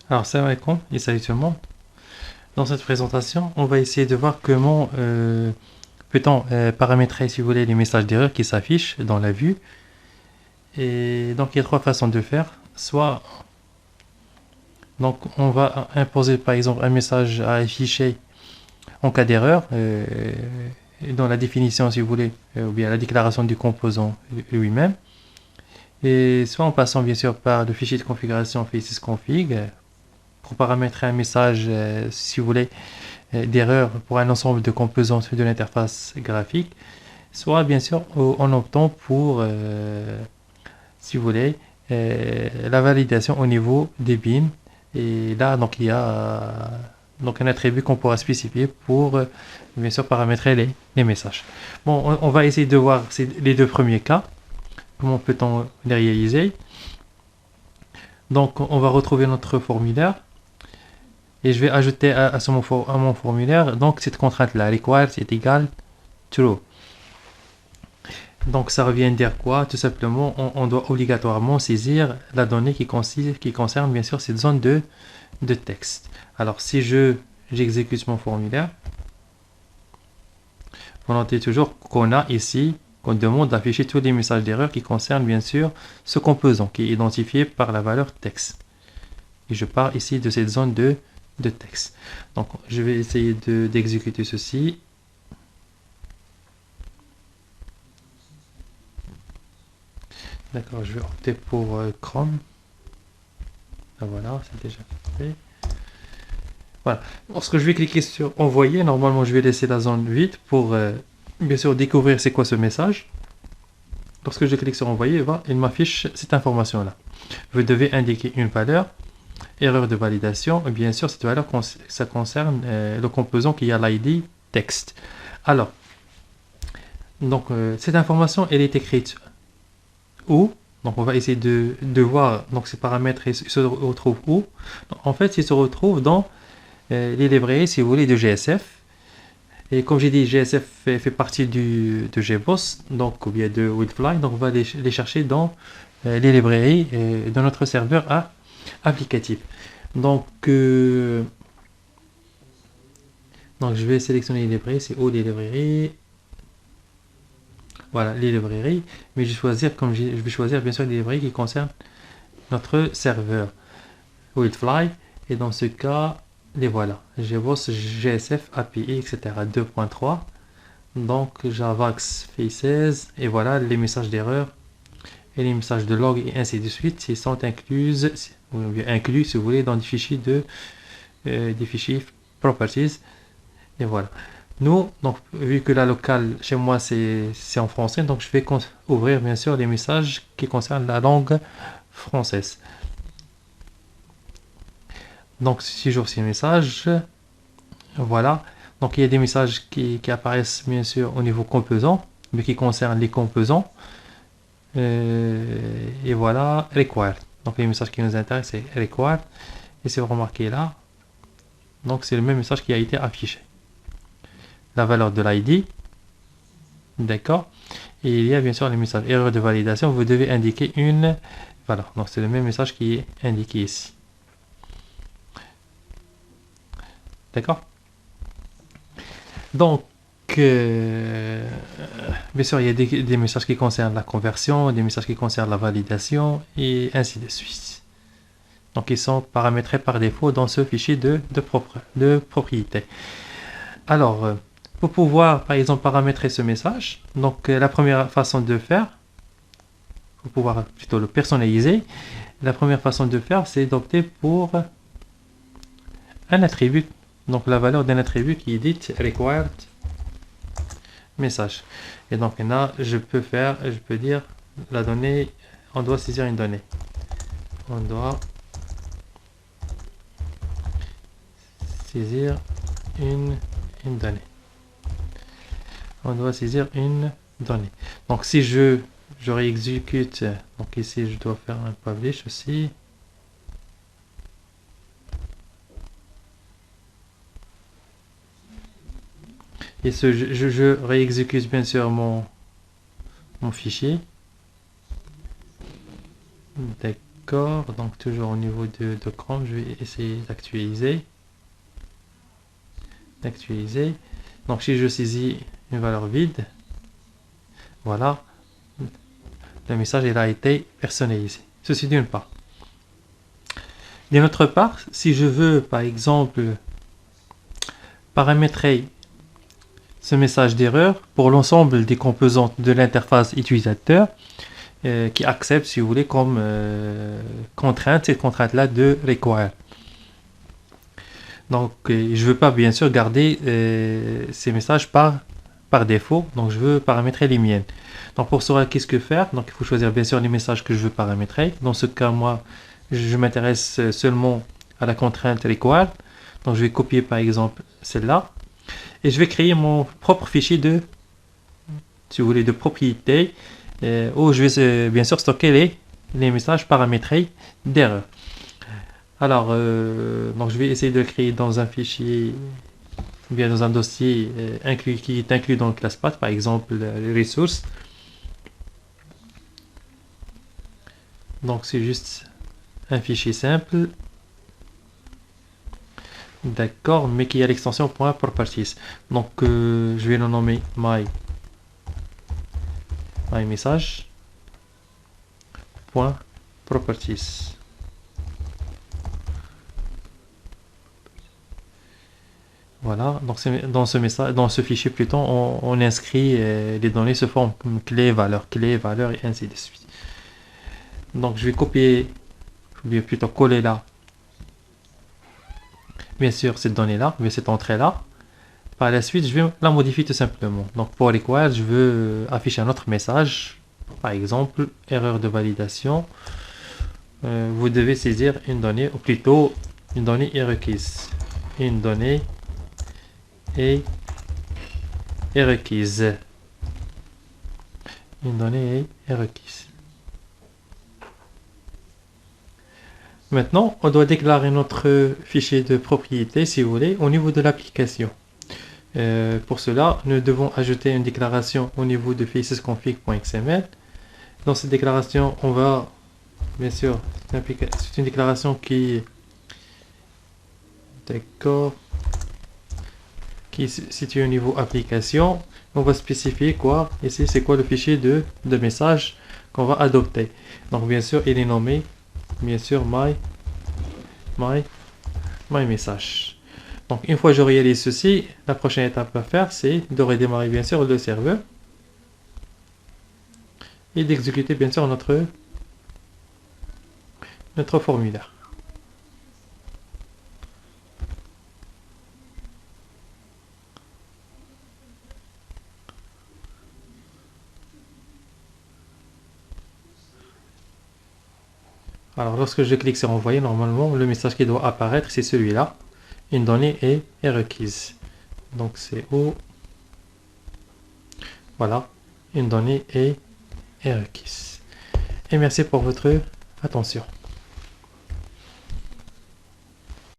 Alors, salam alaikum et salut tout le monde. Dans cette présentation, on va essayer de voir comment peut-on paramétrer, si vous voulez, les messages d'erreur qui s'affichent dans la vue. Et donc, il y a trois façons de faire. Soit, donc, on va imposer, par exemple, un message à afficher en cas d'erreur, dans la définition, si vous voulez, ou bien la déclaration du composant lui-même. Et soit en passant, bien sûr, par le fichier de configuration faces.config, pour paramétrer un message, si vous voulez, d'erreur pour un ensemble de composantes de l'interface graphique, soit bien sûr en optant pour, si vous voulez, la validation au niveau des bins. Et là, donc, il y a donc un attribut qu'on pourra spécifier pour, bien sûr, paramétrer les messages. Bon, on va essayer de voir les deux premiers cas. Comment peut-on les réaliser? Donc, on va retrouver notre formulaire. Et je vais ajouter à mon formulaire donc cette contrainte-là, required est égal true. Donc ça revient à dire quoi? Tout simplement, on doit obligatoirement saisir la donnée qui concerne bien sûr cette zone de texte. Alors si j'exécute mon formulaire, vous notez toujours qu'on a ici, qu'on demande d'afficher tous les messages d'erreur qui concernent bien sûr ce composant qui est identifié par la valeur texte. Et je pars ici de cette zone de texte. Donc, je vais essayer d'exécuter ceci. D'accord, je vais opter pour Chrome. Ah, voilà, c'est déjà fait. Voilà. Lorsque je vais cliquer sur envoyer, normalement, je vais laisser la zone vide pour, bien sûr, découvrir c'est quoi ce message. Lorsque je clique sur envoyer, il m'affiche cette information-là. Vous devez indiquer une valeur. Erreur de validation, bien sûr, cette valeur, ça concerne le composant qui a l'ID texte. Alors, donc, cette information, elle est écrite où? Donc, on va essayer de voir donc, ces paramètres se retrouvent où? En fait, ils se retrouvent dans les librairies, si vous voulez, de GSF. Et comme j'ai dit, GSF fait partie de GBoss, donc, ou bien de Wildfly. Donc, on va les chercher dans les librairies de notre serveur applicatif. Donc, je vais sélectionner les librairies. C'est où les librairies? Voilà, les librairies. Mais je vais choisir bien sûr les librairies qui concernent notre serveur Wildfly. Et dans ce cas, les voilà. GBoss, GSF, API, etc. 2.3. Donc, Javax Faces. Et voilà les messages d'erreur et les messages de log et ainsi de suite. Ils sont inclus, si vous voulez, dans des fichiers des fichiers properties. Et voilà. Nous, donc, vu que la locale chez moi c'est en français, donc je vais ouvrir bien sûr les messages qui concernent la langue française. Donc, si j'ouvre ces messages, voilà. Donc, il y a des messages qui apparaissent bien sûr au niveau composant, mais qui concernent les composants. Et voilà, required. Donc, les messages qui nous intéressent, c'est required. Et c'est remarqué là. Donc, c'est le même message qui a été affiché. La valeur de l'ID. D'accord. Et il y a bien sûr les messages erreur de validation. Vous devez indiquer une valeur. Donc, c'est le même message qui est indiqué ici. D'accord. Donc, bien sûr, il y a des messages qui concernent la conversion, des messages qui concernent la validation, et ainsi de suite. Donc, ils sont paramétrés par défaut dans ce fichier de propriété. Alors, pour pouvoir, par exemple, paramétrer ce message, donc la première façon de faire, pour pouvoir plutôt le personnaliser, la première façon de faire, c'est d'opter pour un attribut, donc la valeur d'un attribut qui est dit required message. Et donc là, je peux dire la donnée, on doit saisir une donnée. On doit saisir une donnée. On doit saisir une donnée. Donc si je réexécute, donc ici je dois faire un publish aussi. Et je réexécute bien sûr mon fichier. D'accord, donc toujours au niveau de Chrome, je vais essayer d'actualiser. Donc si je saisis une valeur vide, voilà, le message il a été personnalisé. Ceci d'une part. D'une autre part, si je veux par exemple paramétrer ce message d'erreur pour l'ensemble des composantes de l'interface utilisateur qui accepte, si vous voulez, comme contrainte, cette contrainte-là de require. Donc, je ne veux pas bien sûr garder ces messages par défaut, donc je veux paramétrer les miennes. Donc, pour cela, qu'est-ce que faire? Donc, il faut choisir bien sûr les messages que je veux paramétrer. Dans ce cas, moi, je m'intéresse seulement à la contrainte require. Donc, je vais copier par exemple celle-là. Et je vais créer mon propre fichier de, si vous voulez, de propriété où je vais bien sûr stocker les messages paramétrés d'erreur. Alors, donc je vais essayer de le créer dans un fichier, bien dans un dossier qui est inclus dans le class path, par exemple les ressources. Donc c'est juste un fichier simple. D'accord, mais qui a l'extension .properties. Donc je vais le nommer my message .properties. Voilà, donc dans ce message, dans ce fichier plutôt, on inscrit les données sous forme clé, valeur, et ainsi de suite. Donc je vais copier, je vais plutôt coller là, bien sûr cette donnée-là, mais cette entrée-là. Par la suite, je vais la modifier tout simplement. Donc pour require, je veux afficher un autre message, par exemple, erreur de validation. Vous devez saisir une donnée, ou plutôt une donnée est requise. Une donnée est requise. Une donnée est requise. Maintenant, on doit déclarer notre fichier de propriété, si vous voulez, au niveau de l'application. Pour cela, nous devons ajouter une déclaration au niveau de facesconfig.xml. Dans cette déclaration, on va, bien sûr, c'est une déclaration qui, d'accord, qui est située au niveau application. On va spécifier quoi? Ici, c'est quoi le fichier de message qu'on va adopter. Donc, bien sûr, il est nommé, bien sûr, my message. Donc, une fois que je réalise ceci, la prochaine étape à faire, c'est de redémarrer bien sûr le serveur et d'exécuter bien sûr notre formulaire. Alors, lorsque je clique sur envoyer, normalement, le message qui doit apparaître, c'est celui-là. Une donnée est requise. Donc, c'est où? Voilà, une donnée est requise. Et merci pour votre attention.